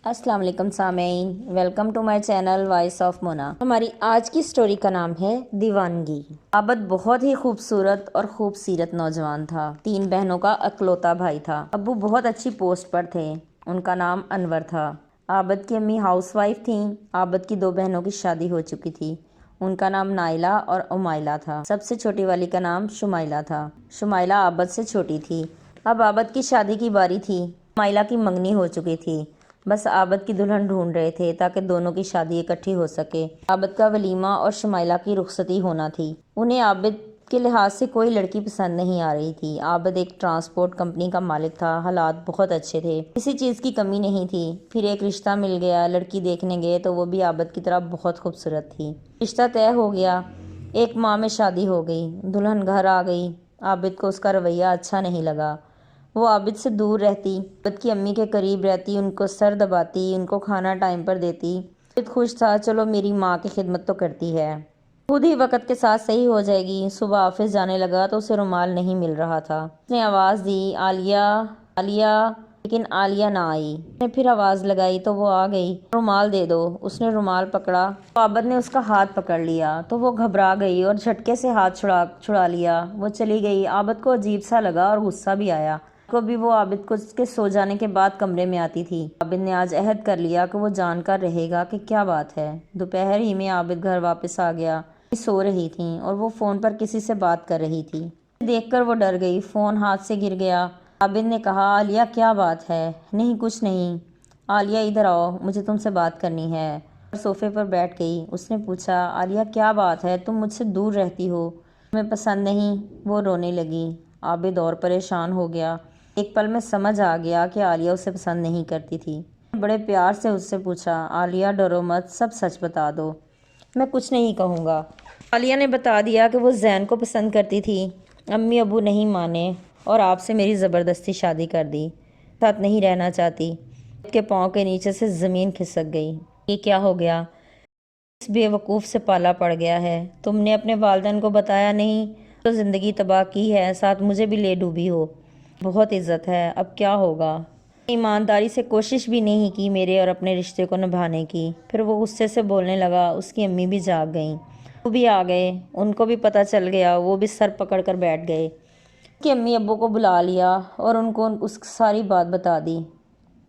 السلام علیکم سامعین، welcome to my channel voice of Mona. ہماری آج کی سٹوری کا نام ہے دیوانگی۔ عابد بہت ہی خوبصورت اور خوب سیرت نوجوان تھا۔ 3 بہنوں کا اکلوتا بھائی تھا۔ ابو بہت اچھی پوسٹ پر تھے، ان کا نام انور تھا۔ عابد کی امی ہاؤس وائف تھیں۔ عابد کی 2 بہنوں کی شادی ہو چکی تھی، ان کا نام نائلہ اور امائلہ تھا۔ سب سے چھوٹی والی کا نام شمائلہ تھا۔ شمائلہ عابد سے چھوٹی تھی۔ اب عابد کی شادی کی باری تھی۔ شمائلہ کی منگنی ہو چکی تھی، بس عابد کی دلہن ڈھونڈ رہے تھے تاکہ دونوں کی شادی اکٹھی ہو سکے۔ عابد کا ولیمہ اور شمائلہ کی رخصتی ہونا تھی۔ انہیں عابد کے لحاظ سے کوئی لڑکی پسند نہیں آ رہی تھی۔ عابد ایک ٹرانسپورٹ کمپنی کا مالک تھا، حالات بہت اچھے تھے، کسی چیز کی کمی نہیں تھی۔ پھر ایک رشتہ مل گیا، لڑکی دیکھنے گئے تو وہ بھی عابد کی طرح بہت خوبصورت تھی۔ رشتہ طے ہو گیا، 1 ماہ میں شادی ہو گئی، دلہن گھر آ گئی۔ عابد کو اس کا رویہ اچھا نہیں لگا، وہ عابد سے دور رہتی، عابد کی امی کے قریب رہتی، ان کو سر دباتی، ان کو کھانا ٹائم پر دیتی۔ عابد خوش تھا، چلو میری ماں کی خدمت تو کرتی ہے، خود ہی وقت کے ساتھ صحیح ہو جائے گی۔ صبح آفس جانے لگا تو اسے رومال نہیں مل رہا تھا۔ اس نے آواز دی، عالیہ عالیہ، لیکن عالیہ نہ آئی۔ اس نے پھر آواز لگائی تو وہ آ گئی۔ رومال دے دو۔ اس نے رومال پکڑا تو عابد نے اس کا ہاتھ پکڑ لیا تو وہ گھبرا گئی اور جھٹکے سے ہاتھ چھڑا لیا۔ وہ چلی گئی۔ عابد کو عجیب سا لگا اور غصہ بھی آیا۔ کو بھی وہ عابد کو اس کے سو جانے کے بعد کمرے میں آتی تھی۔ عابد نے آج عہد کر لیا کہ وہ جان کر رہے گا کہ کیا بات ہے۔ دوپہر ہی میں عابد گھر واپس آ گیا۔ سو رہی تھیں اور وہ فون پر کسی سے بات کر رہی تھی۔ دیکھ کر وہ ڈر گئی، فون ہاتھ سے گر گیا۔ عابد نے کہا، عالیہ کیا بات ہے؟ نہیں کچھ نہیں۔ عالیہ ادھر آؤ، مجھے تم سے بات کرنی ہے۔ صوفے پر بیٹھ گئی۔ اس نے پوچھا، عالیہ کیا بات ہے؟ تم مجھ سے دور رہتی ہو، تمہیں پسند نہیں؟ وہ رونے لگی۔ عابد اور پریشان ہو گیا۔ ایک پل میں سمجھ آ گیا کہ عالیہ اسے پسند نہیں کرتی تھی۔ بڑے پیار سے اس سے پوچھا، عالیہ ڈرو مت، سب سچ بتا دو، میں کچھ نہیں کہوں گا۔ عالیہ نے بتا دیا کہ وہ زین کو پسند کرتی تھی، امی ابو نہیں مانے اور آپ سے میری زبردستی شادی کر دی، ساتھ نہیں رہنا چاہتی۔ عابد کے پاؤں کے نیچے سے زمین کھسک گئی۔ یہ کیا ہو گیا؟ اس بے وقوف سے پالا پڑ گیا ہے۔ تم نے اپنے والدین کو بتایا نہیں تو زندگی تباہ کی ہے، ساتھ مجھے بھی لے ڈوبی ہو۔ بہت عزت ہے، اب کیا ہوگا؟ ایمانداری سے کوشش بھی نہیں کی میرے اور اپنے رشتے کو نبھانے کی۔ پھر وہ غصے سے بولنے لگا۔ اس کی امی بھی جاگ گئیں، وہ بھی آ گئے، ان کو بھی پتہ چل گیا، وہ بھی سر پکڑ کر بیٹھ گئے۔ اس کی امی ابو کو بلا لیا اور ان کو اس ساری بات بتا دی۔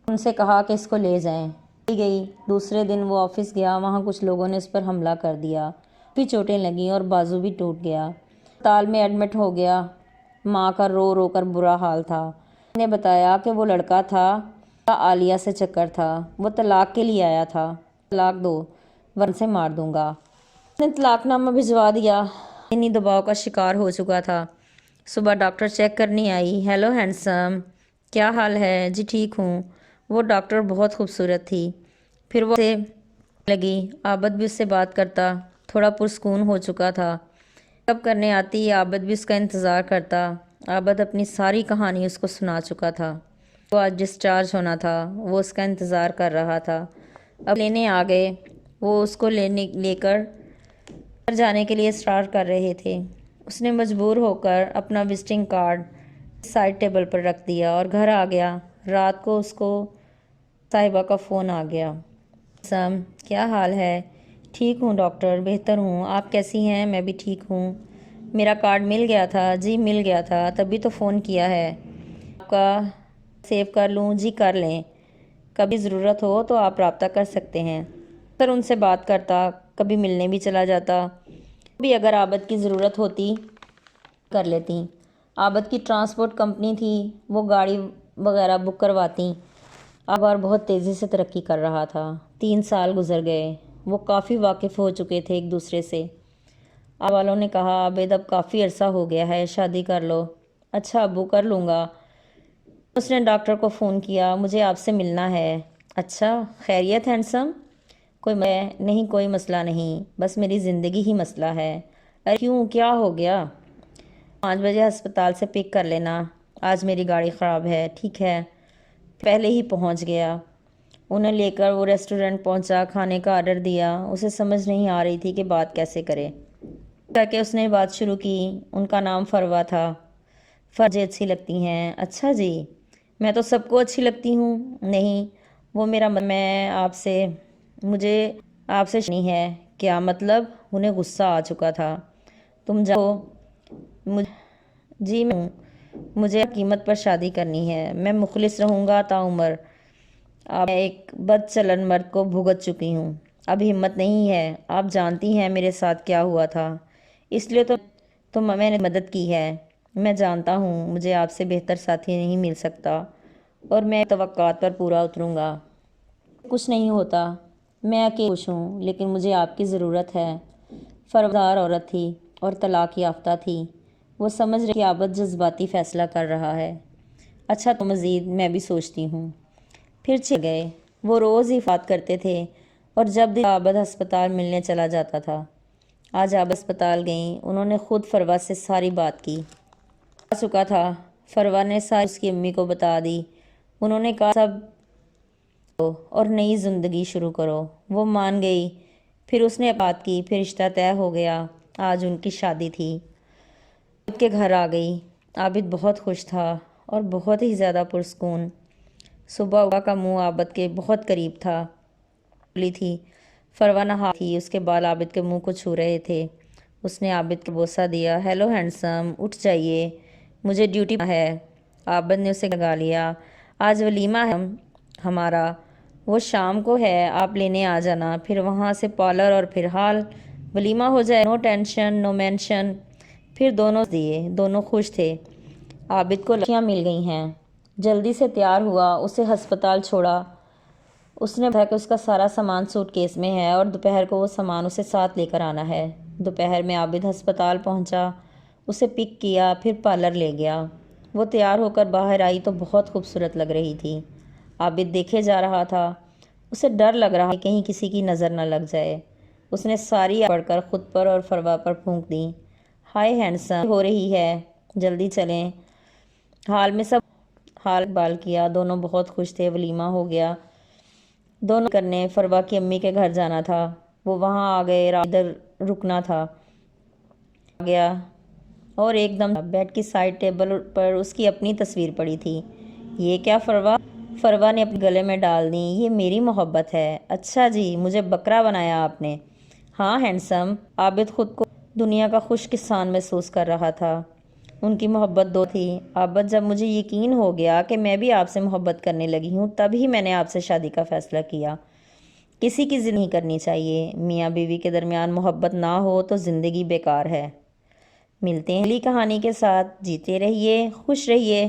ان سے کہا کہ اس کو لے جائیں۔ لی گئی۔ دوسرے دن وہ آفس گیا، وہاں کچھ لوگوں نے اس پر حملہ کر دیا، بھی چوٹیں لگیں اور بازو بھی ٹوٹ گیا۔ اسپتال میں ایڈمٹ ہو گیا۔ ماں کا رو رو کر برا حال تھا۔ اس نے بتایا کہ وہ لڑکا تھا، عالیہ سے چکر تھا، وہ طلاق کے لیے آیا تھا، طلاق دو ورنہ سے مار دوں گا۔ اس نے طلاق نامہ بھجوا دیا۔ ذہنی دباؤ کا شکار ہو چکا تھا۔ صبح ڈاکٹر چیک کرنے آئی۔ ہیلو ہینڈسم، کیا حال ہے؟ جی ٹھیک ہوں۔ وہ ڈاکٹر بہت خوبصورت تھی۔ پھر وہ سے لگی، عابد بھی اس سے بات کرتا، تھوڑا پرسکون ہو چکا تھا۔ کب کرنے آتی، عابد بھی اس کا انتظار کرتا۔ عابد اپنی ساری کہانی اس کو سنا چکا تھا۔ وہ آج ڈسچارج ہونا تھا، وہ اس کا انتظار کر رہا تھا۔ اب لینے آ گئے، وہ اس کو لے کر جانے کے لیے اسٹارٹ کر رہے تھے۔ اس نے مجبور ہو کر اپنا وزٹنگ کارڈ سائڈ ٹیبل پر رکھ دیا اور گھر آ گیا۔ رات کو اس کو صاحبہ کا فون آ گیا۔ سم، کیا حال ہے؟ ٹھیک ہوں ڈاکٹر، بہتر ہوں، آپ کیسی ہیں؟ میں بھی ٹھیک ہوں۔ میرا کارڈ مل گیا تھا؟ جی مل گیا تھا، تبھی تو فون کیا ہے۔ آپ کا سیو کر لوں؟ جی کر لیں، کبھی ضرورت ہو تو آپ رابطہ کر سکتے ہیں۔ سر ان سے بات کرتا، کبھی ملنے بھی چلا جاتا، بھی اگر عابد کی ضرورت ہوتی کر لیتی۔ عابد کی ٹرانسپورٹ کمپنی تھی، وہ گاڑی وغیرہ بک کرواتی۔ عابد بہت تیزی سے ترقی کر رہا تھا۔ 3 سال گزر گئے، وہ کافی واقف ہو چکے تھے ایک دوسرے سے۔ عابد والوں نے کہا، عابد اب کافی عرصہ ہو گیا ہے، شادی کر لو۔ اچھا ابو، کر لوں گا۔ اس نے ڈاکٹر کو فون کیا، مجھے آپ سے ملنا ہے۔ اچھا خیریت ہینڈسم؟ نہیں کوئی مسئلہ نہیں، بس میری زندگی ہی مسئلہ ہے۔ ارے کیوں، کیا ہو گیا؟ 5 بجے ہسپتال سے پک کر لینا، آج میری گاڑی خراب ہے، ٹھیک ہے؟ پہلے ہی پہنچ گیا۔ انہیں لے کر وہ ریسٹورنٹ پہنچا، کھانے کا آرڈر دیا۔ اسے سمجھ نہیں آ رہی تھی کہ بات کیسے کرے۔ کہہ کے اس نے بات شروع کی۔ ان کا نام فروا تھا۔ مجھے اچھی لگتی ہیں۔ اچھا جی، میں تو سب کو اچھی لگتی ہوں۔ نہیں، وہ میں آپ سے مجھے آپ سے نہیں ہے کیا مطلب؟ انہیں غصہ آ چکا تھا۔ تم جاؤ، جی میں مجھے قیمت پر شادی کرنی ہے، میں مخلص رہوں گا تا عمر۔ اب میں ایک بد چلن مرد کو بھگت چکی ہوں، اب ہمت نہیں ہے۔ آپ جانتی ہیں میرے ساتھ کیا ہوا تھا، اس لیے تو میں نے مدد کی ہے۔ میں جانتا ہوں مجھے آپ سے بہتر ساتھی نہیں مل سکتا اور میں توقعات پر پورا اتروں گا۔ کچھ نہیں ہوتا، میں اکیلی خوش ہوں، لیکن مجھے آپ کی ضرورت ہے۔ فرودار عورت تھی اور طلاق یافتہ تھی۔ وہ سمجھ رہی کہ عابد جذباتی فیصلہ کر رہا ہے۔ اچھا تو مزید میں بھی سوچتی ہوں۔ پھر چلے گئے۔ وہ روز ہی بات کرتے تھے اور جب دل عابد ہسپتال ملنے چلا جاتا تھا۔ آج عابد ہسپتال گئیں، انہوں نے خود فروا سے ساری بات کی۔ آ چکا تھا، فروا نے ساری اس کی امی کو بتا دی۔ انہوں نے کہا سب اور نئی زندگی شروع کرو۔ وہ مان گئی۔ پھر اس نے بات کی، پھر رشتہ طے ہو گیا۔ آج ان کی شادی تھی۔ عابد کے گھر آ گئی۔ عابد بہت خوش تھا اور بہت ہی زیادہ پرسکون۔ صبح ہوا کا منہ عابد کے بہت قریب تھا، کھلی تھی۔ فروا نہا تھی، اس کے بال عابد کے منہ کو چھو رہے تھے۔ اس نے عابد کو بوسہ دیا۔ ہیلو ہینڈسم، اٹھ جائیے، مجھے ڈیوٹی ہے۔ عابد نے اسے لگا لیا۔ آج ولیمہ ہے ہمارا، وہ شام کو ہے، آپ لینے آ جانا۔ پھر وہاں سے پارلر اور پھر ہال، ولیمہ ہو جائے، نو ٹینشن نو مینشن۔ پھر دونوں خوش تھے۔ عابد کو لڑکیاں مل گئی ہیں۔ جلدی سے تیار ہوا، اسے ہسپتال چھوڑا۔ اس نے بتایا کہ اس کا سارا سامان سوٹ کیس میں ہے اور دوپہر کو وہ سامان اسے ساتھ لے کر آنا ہے۔ دوپہر میں عابد ہسپتال پہنچا، اسے پک کیا، پھر پارلر لے گیا۔ وہ تیار ہو کر باہر آئی تو بہت خوبصورت لگ رہی تھی۔ عابد دیکھے جا رہا تھا، اسے ڈر لگ رہا کہ کہیں کسی کی نظر نہ لگ جائے۔ اس نے ساری پڑھ کر خود پر اور فروا پر پھونک دی۔ ہائے ہینڈسم، ہو رہی ہے، جلدی چلیں۔ حال میں سب حال بال کیا، دونوں بہت خوش تھے، ولیمہ ہو گیا۔ دونوں کرنے فروا کی امی کے گھر جانا تھا، وہ وہاں آ گئے، ادھر رکنا تھا۔ آ گیا اور ایک دم بیڈ کی سائڈ ٹیبل پر اس کی اپنی تصویر پڑی تھی۔ یہ کیا فروا؟ فروا نے اپنے گلے میں ڈال دی۔ یہ میری محبت ہے۔ اچھا جی، مجھے بکرا بنایا آپ نے۔ ہاں ہینڈسم۔ عابد خود کو دنیا کا خوش کسان محسوس کر رہا تھا۔ ان کی محبت دو تھی۔ عابد، جب مجھے یقین ہو گیا کہ میں بھی آپ سے محبت کرنے لگی ہوں، تبھی میں نے آپ سے شادی کا فیصلہ کیا۔ کسی کی ضد نہیں کرنی چاہیے۔ میاں بیوی کے درمیان محبت نہ ہو تو زندگی بیکار ہے۔ ملتے ہیں اگلی کہانی کے ساتھ، جیتے رہیے، خوش رہیے۔